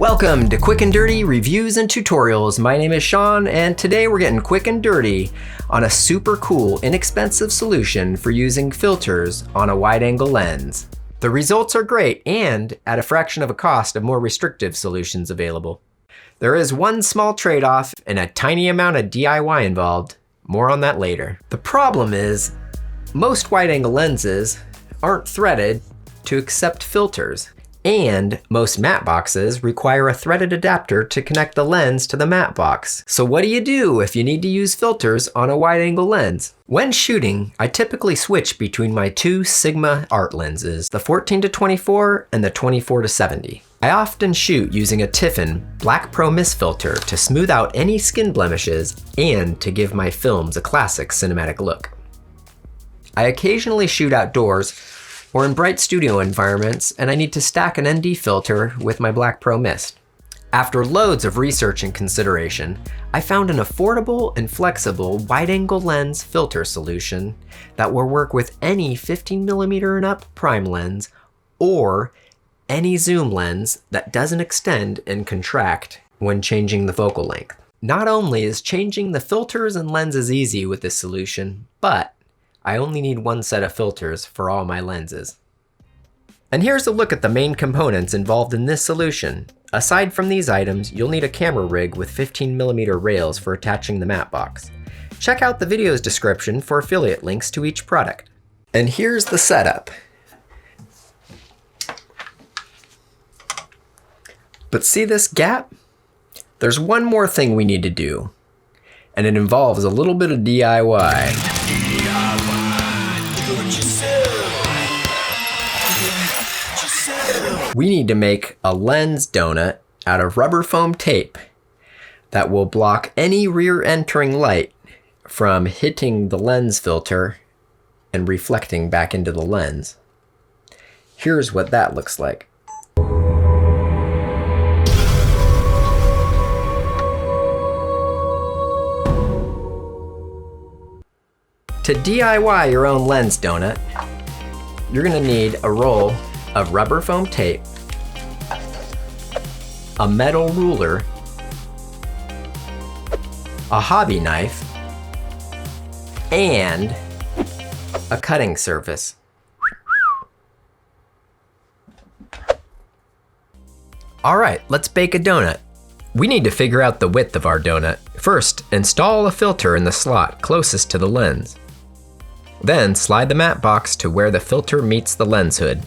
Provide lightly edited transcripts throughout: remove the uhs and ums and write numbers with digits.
Welcome to Quick and Dirty Reviews and Tutorials. My name is Sean, and today we're getting quick and dirty on a super cool, inexpensive solution for using filters on a wide-angle lens. The results are great and at a fraction of a cost of more restrictive solutions available. There is one small trade-off and a tiny amount of DIY involved. More on that later. The problem is, most wide-angle lenses aren't threaded to accept filters. And most matte boxes require a threaded adapter to connect the lens to the matte box. So what do you do if you need to use filters on a wide-angle lens? When shooting, I typically switch between my two Sigma art lenses, the 14-24 and the 24-70. I often shoot using a Tiffin Black Pro Mist filter to smooth out any skin blemishes and to give my films a classic cinematic look. I occasionally shoot outdoors or in bright studio environments, and I need to stack an ND filter with my Black Pro Mist. After loads of research and consideration, I found an affordable and flexible wide-angle lens filter solution that will work with any 15mm and up prime lens or any zoom lens that doesn't extend and contract when changing the focal length. Not only is changing the filters and lenses easy with this solution, but I only need one set of filters for all my lenses. And here's a look at the main components involved in this solution. Aside from these items, you'll need a camera rig with 15mm rails for attaching the matte box. Check out the video's description for affiliate links to each product. And here's the setup. But see this gap? There's one more thing we need to do, and it involves a little bit of DIY. We need to make a lens donut out of rubber foam tape that will block any rear entering light from hitting the lens filter and reflecting back into the lens. Here's what that looks like. To DIY your own lens donut, you're gonna need a roll of rubber foam tape, a metal ruler, a hobby knife, and a cutting surface. All right, let's bake a donut. We need to figure out the width of our donut. First, install a filter in the slot closest to the lens. Then slide the matte box to where the filter meets the lens hood.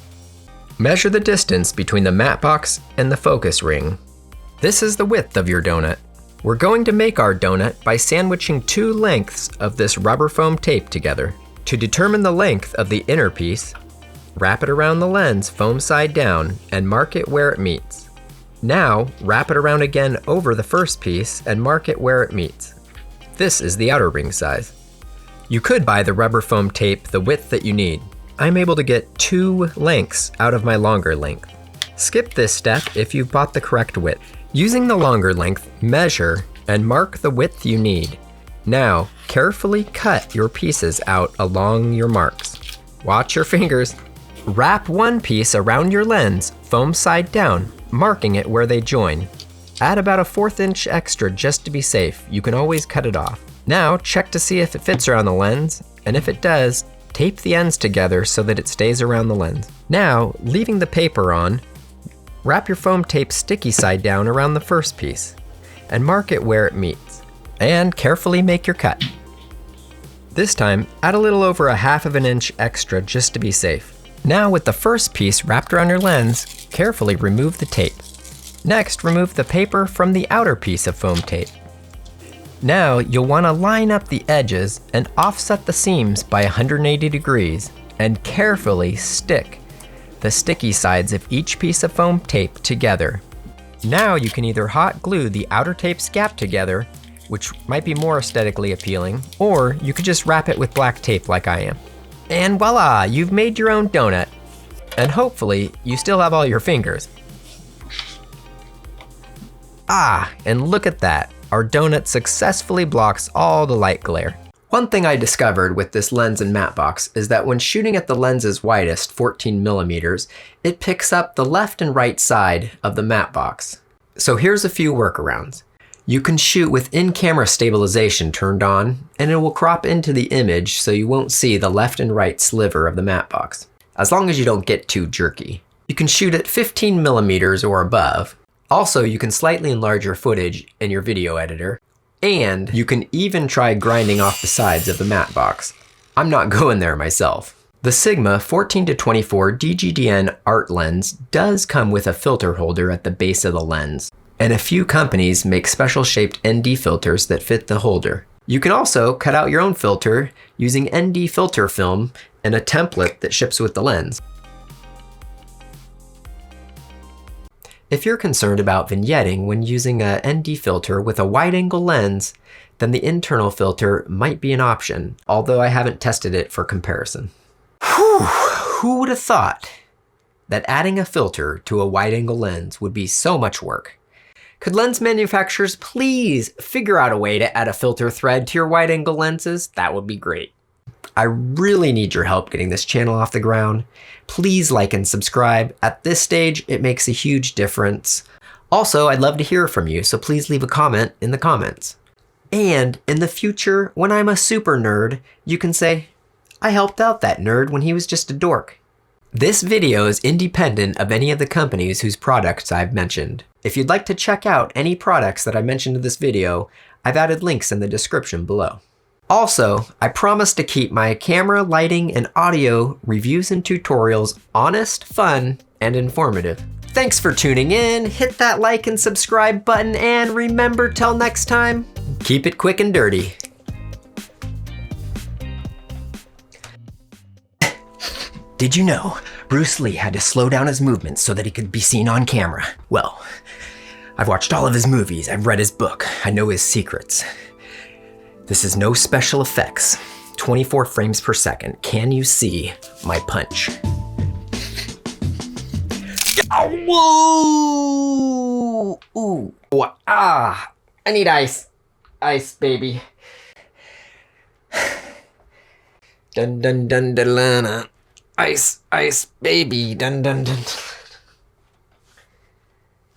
Measure the distance between the matte box and the focus ring. This is the width of your donut. We're going to make our donut by sandwiching two lengths of this rubber foam tape together. To determine the length of the inner piece, wrap it around the lens foam side down and mark it where it meets. Now, wrap it around again over the first piece and mark it where it meets. This is the outer ring size. You could buy the rubber foam tape the width that you need. I'm able to get two lengths out of my longer length. Skip this step if you've bought the correct width. Using the longer length, measure and mark the width you need. Now, carefully cut your pieces out along your marks. Watch your fingers. Wrap one piece around your lens, foam side down, marking it where they join. Add about a 1/4 inch extra just to be safe. You can always cut it off. Now, check to see if it fits around the lens, and if it does, tape the ends together so that it stays around the lens. Now, leaving the paper on, wrap your foam tape sticky side down around the first piece, and mark it where it meets. And carefully make your cut. This time, add a little over a 1/2 inch extra just to be safe. Now with the first piece wrapped around your lens, carefully remove the tape. Next, remove the paper from the outer piece of foam tape. Now, you'll want to line up the edges and offset the seams by 180 degrees and carefully stick the sticky sides of each piece of foam tape together. Now you can either hot glue the outer tape's gap together, which might be more aesthetically appealing, or you could just wrap it with black tape like I am. And voila, you've made your own donut. And hopefully, you still have all your fingers. Ah, and look at that. Our donut successfully blocks all the light glare. One thing I discovered with this lens and matte box is that when shooting at the lens's widest, 14mm, it picks up the left and right side of the matte box. So here's a few workarounds. You can shoot with in-camera stabilization turned on, and it will crop into the image so you won't see the left and right sliver of the matte box, as long as you don't get too jerky. You can shoot at 15 millimeters or above. Also, you can slightly enlarge your footage in your video editor, and you can even try grinding off the sides of the matte box. I'm not going there myself. The Sigma 14-24 DGDN art lens does come with a filter holder at the base of the lens, and a few companies make special shaped ND filters that fit the holder. You can also cut out your own filter using ND filter film and a template that ships with the lens. If you're concerned about vignetting when using a ND filter with a wide-angle lens, then the internal filter might be an option, although I haven't tested it for comparison. Whew, who would have thought that adding a filter to a wide-angle lens would be so much work? Could lens manufacturers please figure out a way to add a filter thread to your wide-angle lenses? That would be great. I really need your help getting this channel off the ground. Please like and subscribe. At this stage, it makes a huge difference. Also, I'd love to hear from you, so please leave a comment in the comments. And in the future, when I'm a super nerd, you can say, I helped out that nerd when he was just a dork. This video is independent of any of the companies whose products I've mentioned. If you'd like to check out any products that I mentioned in this video, I've added links in the description below. Also, I promise to keep my camera, lighting, and audio reviews and tutorials honest, fun, and informative. Thanks for tuning in, hit that like and subscribe button, and remember, till next time, keep it quick and dirty. Did you know Bruce Lee had to slow down his movements so that he could be seen on camera? Well, I've watched all of his movies, I've read his book, I know his secrets. This is no special effects. 24 frames per second. Can you see my punch? Whoa! Ooh. Ah! I need ice. Ice, baby. Dun dun dun dun dun. Ice, ice, baby. Dun dun dun.